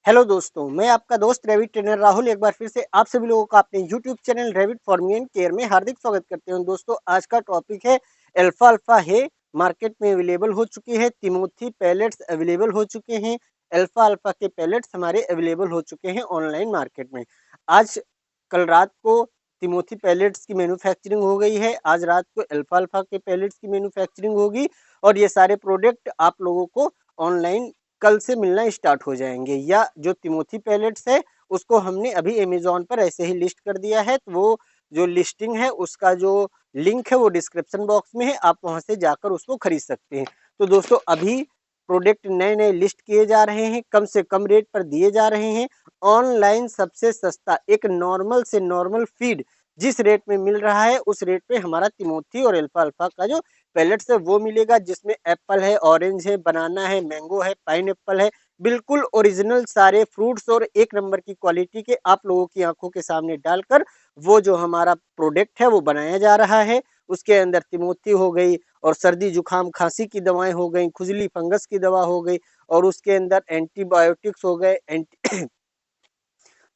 Hello दोस्तों, मैं आपका दोस्त रैबिट ट्रेनर राहुल एक बार फिर से आप सभी लोगों का अपने YouTube channel rabbit for me and care में हार्दिक स्वागत करते हूं। दोस्तों, आज का टॉपिक है अल्फा अल्फा है मार्केट में अवेलेबल हो चुकी है। तिमोथी पैलेट्स अवेलेबल हो चुके हैं। अल्फा अल्फा के पैलेट्स हमारे अवेलेबल हो चुके हैं ऑनलाइन मार्केट में। आज कल रात को तिमोथी पैलेट्स की मैन्युफैक्चरिंग हो गई है। आज रात को अल्फा अल्फा के पैलेट्स की मैन्युफैक्चरिंग होगी और ये सारे प्रोडक्ट आप लोगों को ऑनलाइन कल से मिलना स्टार्ट हो जाएंगे। या जो तिमोथी पैलेट्स है उसको हमने अभी अमेजोन पर ऐसे ही लिस्ट कर दिया है, तो वो जो लिस्टिंग है उसका जो लिंक है वो डिस्क्रिप्शन बॉक्स में है, आप वहां से जाकर उसको खरीद सकते हैं। तो दोस्तों, अभी प्रोडक्ट नए नए लिस्ट किए जा रहे हैं, कम से कम रेट पर दिए जा रहे हैं। ऑनलाइन सबसे सस्ता एक नॉर्मल से नॉर्मल फीड जिस रेट में मिल रहा है उस रेट पे हमारा तिमोथी और अल्फा अल्फा का जो पैलेट्स है वो मिलेगा, जिसमें एप्पल है, ऑरेंज है, बनाना है, मैंगो है, पाइन एप्पल है। बिल्कुल ओरिजिनल सारे फ्रूट्स और एक नंबर की क्वालिटी के आप लोगों की आंखों के सामने डालकर वो जो हमारा प्रोडक्ट है वो बनाया जा रहा है। उसके अंदर तिमोथी हो गई और सर्दी जुकाम खांसी की दवाएं हो गई, खुजली फंगस की दवा हो गई, और उसके अंदर एंटीबायोटिक्स हो गए,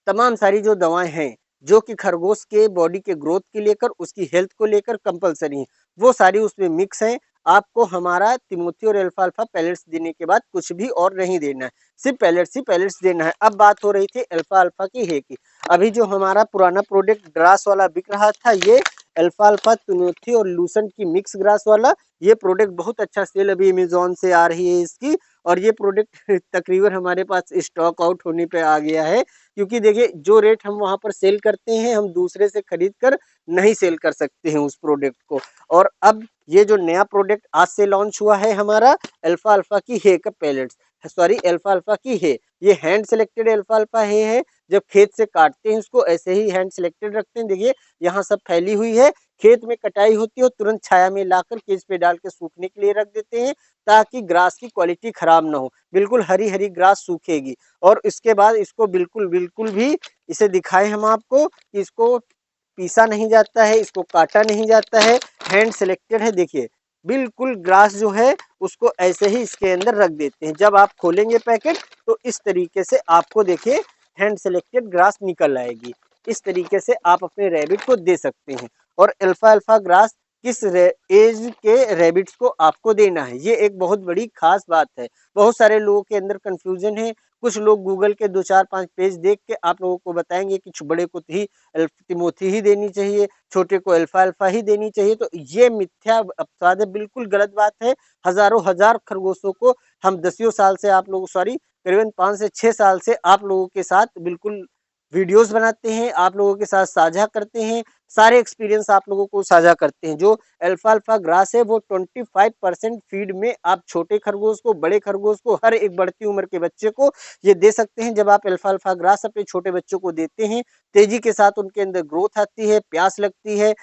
तमाम सारी जो दवाएं हैं जो कि खरगोश के बॉडी के ग्रोथ के लेकर उसकी हेल्थ को लेकर कंपलसरी है, वो सारी उसमें मिक्स है। आपको हमारा तिमोथी और अल्फा अल्फा पैलेट्स देने के बाद कुछ भी और नहीं देना है, सिर्फ पैलेट्स ही पैलेट्स देना है। अब बात हो रही थी अल्फा अल्फा की है की अभी जो हमारा पुराना प्रोडक्ट ग्रास वाला बिक रहा था, ये अल्फा अल्फा तिमोथी और लूसेंट की मिक्स ग्रास वाला ये प्रोडक्ट बहुत अच्छा सेल अभी अमेजोन से आ रही है इसकी। और ये प्रोडक्ट तकरीबन हमारे पास स्टॉक आउट होने पे आ गया है, क्योंकि देखिए जो रेट हम वहां पर सेल करते हैं हम दूसरे से खरीद कर नहीं सेल कर सकते हैं उस प्रोडक्ट को। और अब ये जो नया प्रोडक्ट आज से लॉन्च हुआ है हमारा अल्फा अल्फा की है का पैलेट्स, सॉरी अल्फा अल्फा की है, ये हैंड सेलेक्टेड अल्फा अल्फा है। जब खेत से काटते हैं उसको ऐसे ही हैंड सेलेक्टेड रखते हैं, देखिए यहाँ सब फैली हुई है। खेत में कटाई होती है तुरंत छाया में लाकर केज पे डाल के सूखने के लिए रख देते हैं, ताकि ग्रास की क्वालिटी खराब ना हो, बिल्कुल हरी हरी ग्रास सूखेगी। और इसके बाद इसको बिल्कुल बिल्कुल भी इसे दिखाए हम आपको कि इसको पीसा नहीं जाता है, इसको काटा नहीं जाता है, हैंड सेलेक्टेड है। देखिए बिल्कुल ग्रास जो है उसको ऐसे ही इसके अंदर रख देते हैं। जब आप खोलेंगे पैकेट तो इस तरीके से आपको देखिए हैंड सेलेक्टेड ग्रास निकल आएगी। इस तरीके से आप अपने रैबिट को दे सकते हैं। और अल्फा अल्फा ग्रास किस एज के रैबिट्स को आपको देना है, ये एक बहुत बड़ी खास बात है। बहुत सारे लोगों के अंदर कंफ्यूजन है। कुछ लोग गूगल के 2 4 5 पेज देख के आप लोगों को बताएंगे कि बड़े को ही तिमोथी ही देनी चाहिए, छोटे को अल्फा अल्फा ही देनी चाहिए। तो ये मिथ्या अपवाद है, बिल्कुल गलत बात है। हजारों हजार खरगोशों को हम दसियों साल से आप लोग सॉरी करीबन 5 से 6 साल से आप लोगों के साथ बिल्कुल वीडियोस बनाते हैं, आप लोगों के साथ साझा करते हैं, सारे एक्सपीरियंस आप लोगों को साझा करते हैं। जो अल्फा अल्फा ग्रास है वो 25% फीड में आप छोटे खरगोश को, बड़े खरगोश को, हर एक बढ़ती उम्र के बच्चे को ये दे सकते हैं। जब आप अल्फा अल्फा ग्रास अपने छोटे बच्चों को देते हैं, तेजी के साथ उनके अंदर ग्रोथ आती है, प्यास लगती है,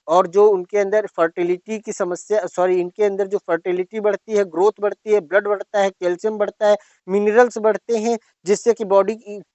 और जो उनके अंदर फर्टिलिटी की समस्या सॉरी इनके अंदर जो फर्टिलिटी बढ़ती है, ग्रोथ बढ़ती है, ब्लड बढ़ता है, कैल्शियम बढ़ता है, मिनरल्स बढ़ते हैं, जिससे कि बॉडी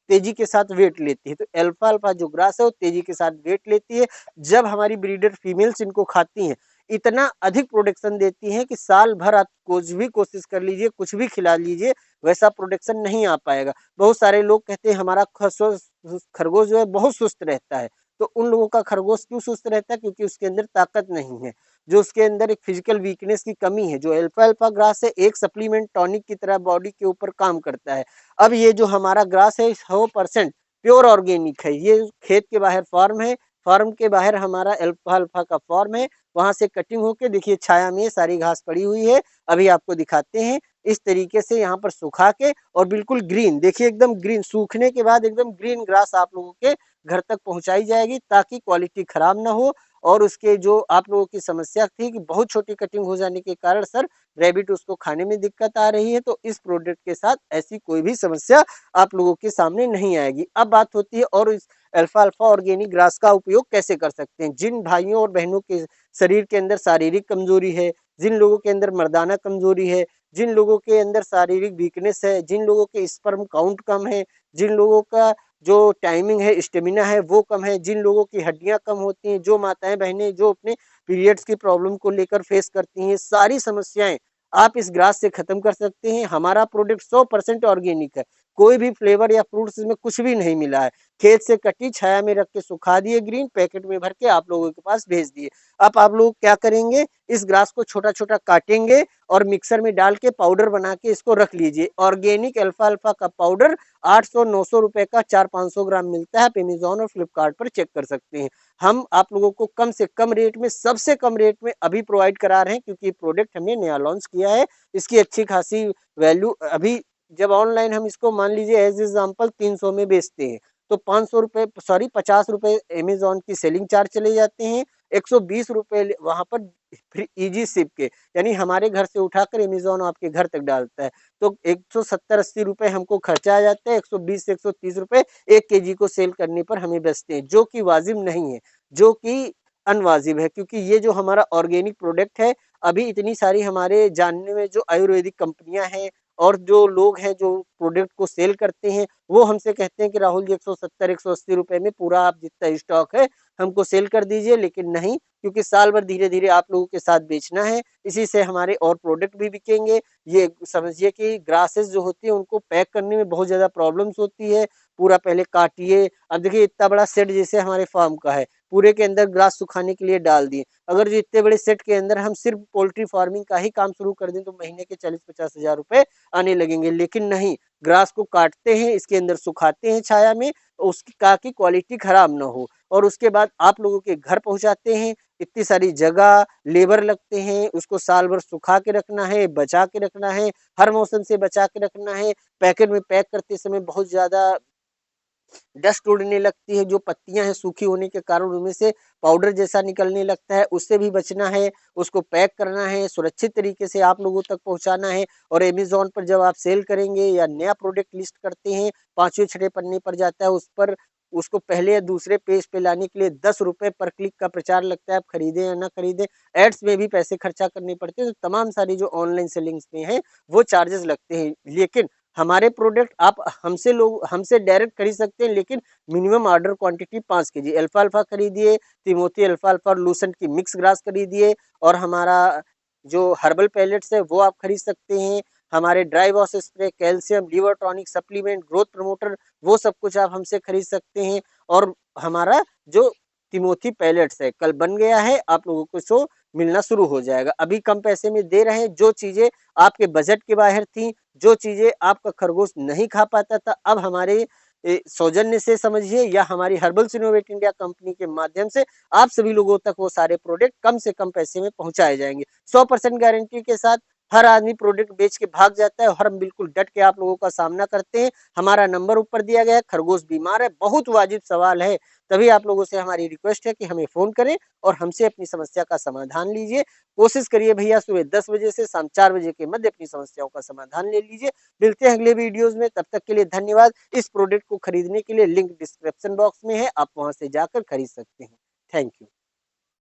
तेजी के साथ वेट लेती है। तो अल्फा अल्फा जो ग्रास है वो तेजी के साथ वेट लेती है। जब हमारी ब्रीडर फीमेल्स इनको खाती हैं, इतना अधिक प्रोडक्शन देती हैं कि साल भर आप कुछ भी कोशिश कर लीजिए, कुछ भी खिला लीजिए, वैसा प्रोडक्शन नहीं आ पाएगा। बहुत सारे लोग कहते हैं हमारा खरगोश जो है बहुत सुस्त रहता है। तो उन लोगों का खरगोश क्यों सुस्त रहता है? क्योंकि उसके अंदर ताकत नहीं है, जो उसके अंदर एक फिजिकल वीकनेस की कमी है। जो अल्फा अल्फा ग्रास है एक सप्लीमेंट टॉनिक की तरह बॉडी के ऊपर काम करता है। अब ये जो हमारा ग्रास है 100% प्योर ऑर्गेनिक है। ये खेत के बाहर फार्म है, फार्म के बाहर हमारा अल्फा अल्फा का फार्म है, वहां से कटिंग होके देखिए छाया में सारी घास पड़ी हुई है। अभी आपको दिखाते हैं इस तरीके से यहाँ पर सुखा के, और बिल्कुल ग्रीन देखिए एकदम ग्रीन सूखने के बाद एकदम ग्रीन ग्रास आप लोगों के घर तक पहुंचाई जाएगी, ताकि क्वालिटी खराब ना हो। और उसके जो आप लोगों की समस्या थी कि बहुत छोटी कटिंग हो जाने के कारण सर रैबिट उसको खाने में दिक्कत आ रही है, तो इस प्रोडक्ट के साथ ऐसी कोई भी समस्या आप लोगों के सामने नहीं आएगी। अब बात होती है और इस अल्फा अल्फा ऑर्गेनिक ग्रास का उपयोग कैसे कर सकते हैं। जिन भाइयों और बहनों के शरीर के अंदर शारीरिक कमजोरी है, जिन लोगों के अंदर मर्दाना कमजोरी है, जिन लोगों के अंदर शारीरिक वीकनेस है, जिन लोगों के स्पर्म काउंट कम है, जिन लोगों का जो टाइमिंग है स्टेमिना है वो कम है, जिन लोगों की हड्डियां कम होती हैं, जो माताएं बहनें जो अपने पीरियड्स की प्रॉब्लम को लेकर फेस करती हैं, सारी समस्याएं आप इस ग्रास से खत्म कर सकते हैं। हमारा प्रोडक्ट 100% ऑर्गेनिक है, कोई भी फ्लेवर या फ्रूट्स इसमें कुछ भी नहीं मिला है। खेत से कटी, छाया में रख के सुखा दिए, ग्रीन पैकेट में भर के आप लोगों के पास भेज दिए। अब आप लोग क्या करेंगे, इस ग्रास को छोटा छोटा काटेंगे और मिक्सर में डाल के पाउडर बना के इसको रख लीजिए। ऑर्गेनिक अल्फा अल्फा का पाउडर 800-900 रुपए का 400-500 ग्राम मिलता है। आप अमेजोन और फ्लिपकार्ट पर चेक कर सकते हैं। हम आप लोगों को कम से कम रेट में, सबसे कम रेट में अभी प्रोवाइड करा रहे हैं, क्योंकि प्रोडक्ट हमने नया लॉन्च किया है। इसकी अच्छी खासी वैल्यू अभी, जब ऑनलाइन हम इसको मान लीजिए एज एग्जाम्पल 300 में बेचते हैं, तो 500 रुपए, सॉरी 50 रुपए अमेजोन की सेलिंग चार्ज चले जाते हैं, 120 रुपए वहां पर फ्री इजी शिप के, यानी हमारे घर से उठाकर अमेजोन आपके घर तक डालता है। तो 170-80 रुपए हमको खर्चा आ जाता है। 120 से 130 रुपए 1 केजी को सेल करने पर हमें बचते हैं, जो कि वाजिब नहीं है, जो कि अनवाजिब है। क्योंकि ये जो हमारा ऑर्गेनिक प्रोडक्ट है, अभी इतनी सारी हमारे जानने में जो आयुर्वेदिक कंपनियां हैं और जो लोग हैं जो प्रोडक्ट को सेल करते हैं, वो हमसे कहते हैं कि राहुल जी 170-180 रुपए में पूरा आप जितना स्टॉक है हमको सेल कर दीजिए। लेकिन नहीं, क्योंकि साल भर धीरे धीरे आप लोगों के साथ बेचना है, इसी से हमारे और प्रोडक्ट भी बिकेंगे। ये समझिए कि ग्रासेस जो होती है उनको पैक करने में बहुत ज्यादा प्रॉब्लम्स होती है। पूरा पहले काटिए, अब देखिए इतना बड़ा सेट जैसे हमारे फार्म का है, पूरे के अंदर ग्रास सुखाने के लिए डाल दिए। अगर जो इतने बड़े सेट के अंदर हम सिर्फ पोल्ट्री फार्मिंग का ही काम शुरू कर दें तो महीने के 40-50 हजार रुपए आने लगेंगे। लेकिन नहीं, ग्रास को काटते हैं, इसके अंदर सुखाते हैं छाया में, उसकी का की क्वालिटी खराब ना हो, और उसके बाद आप लोगों के घर पहुंचाते हैं। इतनी सारी जगह, लेबर लगते हैं, उसको साल भर सुखा के रखना है, बचा के रखना है, हर मौसम से बचा के रखना है। पैकेट में पैक करते समय बहुत ज्यादा डस्ट उड़ने लगती है, जो पत्तियां हैं सूखी होने के कारण उनमें से पाउडर जैसा निकलने लगता है, उससे भी बचना है। उसको पैक करना है, सुरक्षित तरीके से आप लोगों तक पहुंचाना है। और अमेजोन पर जब आप सेल करेंगे या नया प्रोडक्ट लिस्ट करते हैं, 5वें 6ठे पन्ने पर जाता है, उस पर उसको पहले या दूसरे पेज पे लाने के लिए 10 रुपए पर क्लिक का प्रचार लगता है। आप खरीदें या ना खरीदें, एड्स में भी पैसे खर्चा करने पड़ते हैं। तो तमाम सारी जो ऑनलाइन सेलिंग्स में है वो चार्जेस लगते हैं। लेकिन हमारे प्रोडक्ट आप हमसे डायरेक्ट खरीद सकते हैं, लेकिन minimum order quantity 5 KG alpha alpha खरीदिए, तिमोथी अल्फा अल्फा और लूसेंट की मिक्स ग्रास खरीदिए, और हमारा जो हर्बल पैलेट्स है वो आप खरीद सकते हैं। हमारे dry wash spray, calcium, liver tonic supplement, growth promoter, वो सब कुछ आप हमसे खरीद सकते हैं। और हमारा जो तिमोथी पैलेट्स है कल बन गया है, आप लोगों को सो मिलना शुरू हो जाएगा। अभी कम पैसे में दे रहे हैं। जो चीजें आपके बजट के बाहर थी, जो चीजें आपका खरगोश नहीं खा पाता था, अब हमारे सौजन्य से समझिए या हमारी हर्बल्स इनोवेट इंडिया कंपनी के माध्यम से आप सभी लोगों तक वो सारे प्रोडक्ट कम से कम पैसे में पहुंचाए जाएंगे, 100% गारंटी के साथ। हर आदमी प्रोडक्ट बेच के भाग जाता है और हम बिल्कुल डट के आप लोगों का सामना करते हैं। हमारा नंबर ऊपर दिया गया है, खरगोश बीमार है, बहुत वाजिब सवाल है, तभी आप लोगों से हमारी रिक्वेस्ट है कि हमें फोन करें और हमसे अपनी समस्या का समाधान लीजिए। कोशिश करिए भैया सुबह 10 बजे से शाम 4 बजे के मध्य अपनी समस्याओं का समाधान ले लीजिए। मिलते हैं अगले वीडियोस में, तब तक के लिए धन्यवाद। इस प्रोडक्ट को खरीदने के लिए लिंक डिस्क्रिप्शन बॉक्स में है, आप वहां से जाकर खरीद सकते हैं। Thank you.